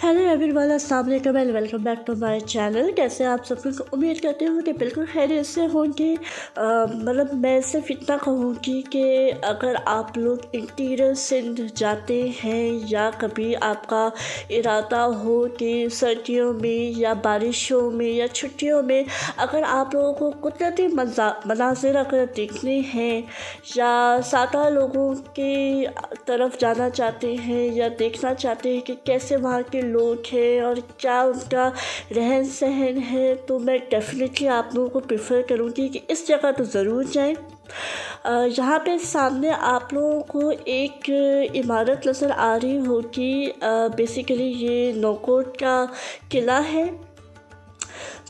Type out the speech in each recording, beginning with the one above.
Hello everyone, अस्सलाम वालेकुम and welcome back to my channel. कैसे आप सब कुछ उम्मीद करती हूँ कि बिल्कुल खैरियत से होंगे। मतलब मैं सिर्फ इतना कहूँगी कि अगर आप लोग इंटीरियर सिंध जाते हैं या कभी आपका इरादा हो कि सर्दियों में या बारिशों में या छुट्टियों में अगर आप लोगों को कुदरती मनाजिर अगर देखने हैं या सादा लोगों की तरफ जाना चाहते हैं या देखना चाहते हैं कि कैसे वहाँ के लोग हैं और क्या उनका रहन सहन है, तो मैं डेफिनेटली आप लोगों को प्रेफर करूँगी कि इस जगह तो ज़रूर जाएं। यहाँ पे सामने आप लोगों को एक इमारत नज़र आ रही होगी। बेसिकली ये नौकोट का किला है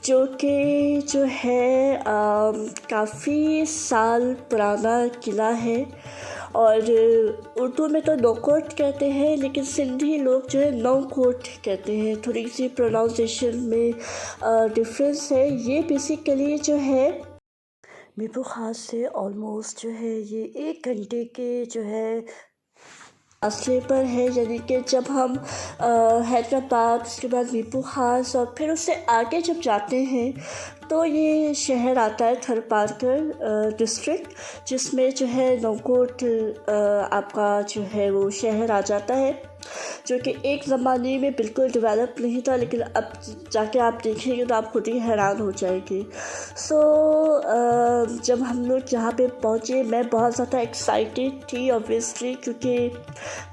जो है काफ़ी साल पुराना किला है और उर्दू में तो नौकोट कहते हैं, लेकिन सिंधी लोग जो है नौकोट कहते हैं। थोड़ी सी प्रोनाउंसिएशन में डिफरेंस है। ये बेसिकली जो है मीरपुर खास से ऑलमोस्ट जो है ये 1 घंटे के जो है फासले पर है। यानी कि जब हम हैदराबाद, उसके बाद मीरपुर खास और फिर उससे आगे जब जाते हैं तो ये शहर आता है थरपारकर डिस्ट्रिक्ट, जिसमें जो है नौकोट आपका जो है वो शहर आ जाता है, जो कि एक ज़माने में बिल्कुल डेवलप नहीं था, लेकिन अब जाके आप देखेंगे तो आप खुद ही हैरान हो जाएंगे। जब हम लोग यहाँ पे पहुँचे मैं बहुत ज़्यादा एक्साइटेड थी ऑब्वियसली, क्योंकि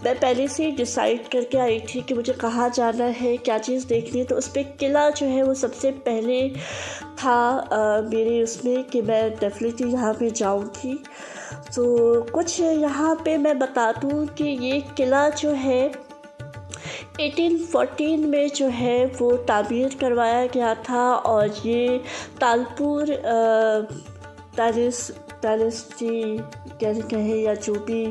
मैं पहले से ही डिसाइड करके आई थी कि मुझे कहाँ जाना है, क्या चीज़ देखनी है। तो उस पर किला जो है वो सबसे पहले था मेरे उसमें कि मैं डेफिनेटली यहाँ पे जाऊँगी। तो कुछ यहाँ पे मैं बता दूँ कि ये किला जो है 1814 में जो है वो तामीर करवाया गया था और ये तालपुर डायनेस्टी कहें या जो भी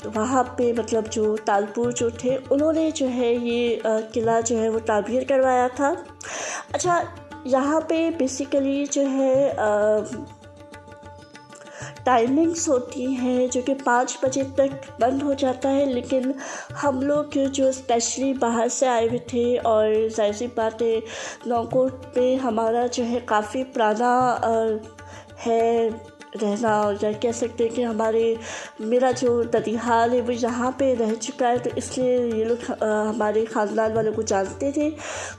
वहाँ पे मतलब जो तालपुर जो थे उन्होंने जो है ये किला जो है वो तामीर करवाया था। अच्छा, यहाँ पे बेसिकली जो है टाइमिंग्स होती हैं जो कि 5 बजे तक बंद हो जाता है, लेकिन हम लोग जो स्पेशली बाहर से आए हुए थे और ज़ाहिर सी बात है नौकोट पे हमारा जो है काफ़ी पुराना है रहना, या कह सकते हैं कि मेरा जो ददिहाल है वो यहाँ पे रह चुका है, तो इसलिए ये लोग हमारे ख़ानदान वालों को जानते थे।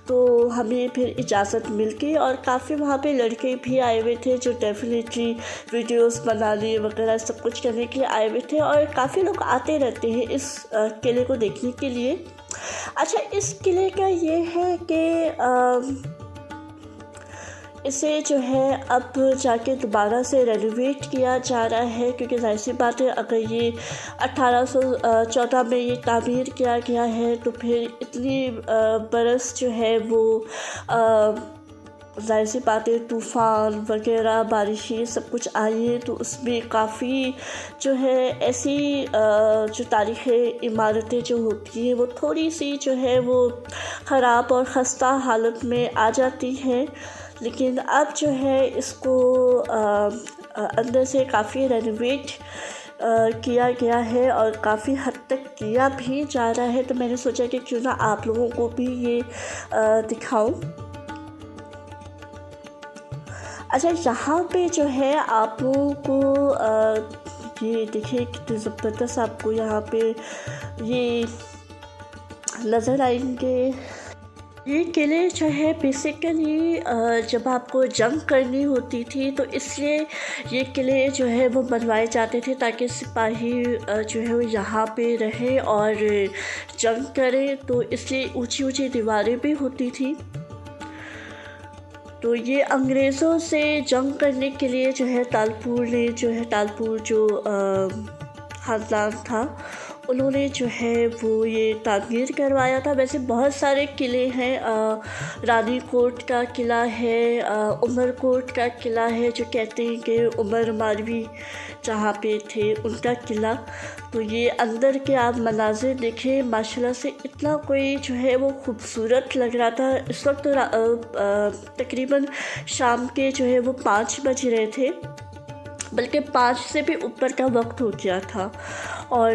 तो हमें फिर इजाज़त मिल गई और काफ़ी वहाँ पे लड़के भी आए हुए थे जो डेफिनेटली वीडियोस बनाने वगैरह सब कुछ करने के लिए आए हुए थे, और काफ़ी लोग आते रहते हैं इस किले को देखने के लिए। अच्छा, इस किले का ये है कि इसे जो है अब जाके दोबारा से रेनोवेट किया जा रहा है, क्योंकि ज़ाहिर सी बात है अगर ये 1814 में ये तामीर किया गया है तो फिर इतनी बरस जो है वो ज़ाहिर सी बात है तूफ़ान वगैरह बारिशें सब कुछ आई है, तो उसमें काफ़ी जो है ऐसी जो तारीख़ी इमारतें जो होती हैं वो थोड़ी सी जो है वो ख़राब और ख़स्ता हालत में आ जाती हैं। लेकिन अब जो है इसको अंदर से काफ़ी रेनोवेट किया गया है और काफ़ी हद तक किया भी जा रहा है, तो मैंने सोचा कि क्यों ना आप लोगों को भी ये दिखाऊं। अच्छा, यहाँ पे जो है आप लोगों को ये देखिए कितने ज़बरदस्त आपको यहाँ पे ये नज़र आएंगे। ये किले जो है बेसिकली जब आपको जंग करनी होती थी तो इसलिए ये किले जो है वो बनवाए जाते थे ताकि सिपाही जो है वो यहाँ पे रहे और जंग करें, तो इसलिए ऊंची ऊंची दीवारें भी होती थी। तो ये अंग्रेज़ों से जंग करने के लिए जो है तालपुर जो ख़ानदान था उन्होंने जो है वो ये तामीर करवाया था। वैसे बहुत सारे किले हैं, रानी कोट का किला है, उमर कोट का किला है, जो कहते हैं कि उमर मारवी जहाँ पे थे उनका किला। तो ये अंदर के आप मनाज़िर देखें, माशाल्लाह से इतना कोई जो है वो खूबसूरत लग रहा था। इस वक्त तो तकरीबन शाम के जो है वो 5 बज रहे थे, बल्कि 5 से भी ऊपर का वक्त हो गया था। और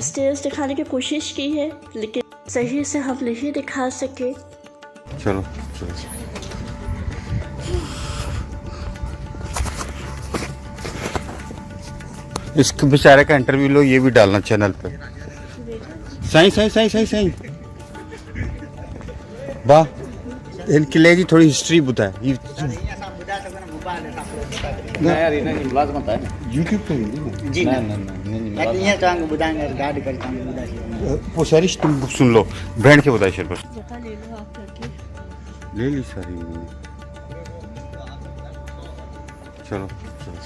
स्टेज दिखाने की कोशिश की है, लेकिन सही से हम नहीं दिखा सके। चलो चलो इस बेचारे का इंटरव्यू लो, ये भी डालना चैनल पे। सही सही सही सही सही वाह, इनके लिए जी थोड़ी हिस्ट्री बताए यूट्यूब पे जी ना ना। ना ना नहीं यहाँ चांग बुदाएंगे गाड़ी कर चांग बुदा वो सारी तुम सुन लो, बैंड के बताए शेर पर जगह ले लो आप करके। ले ली सारी मैंने। चलो चलो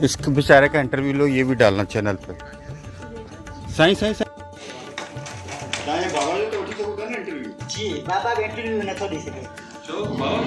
इस बेचारे का इंटरव्यू लो, ये भी डालना चैनल पे। सही सही सही जी बाबा इंटरव्यू न थोड़ी से बाबा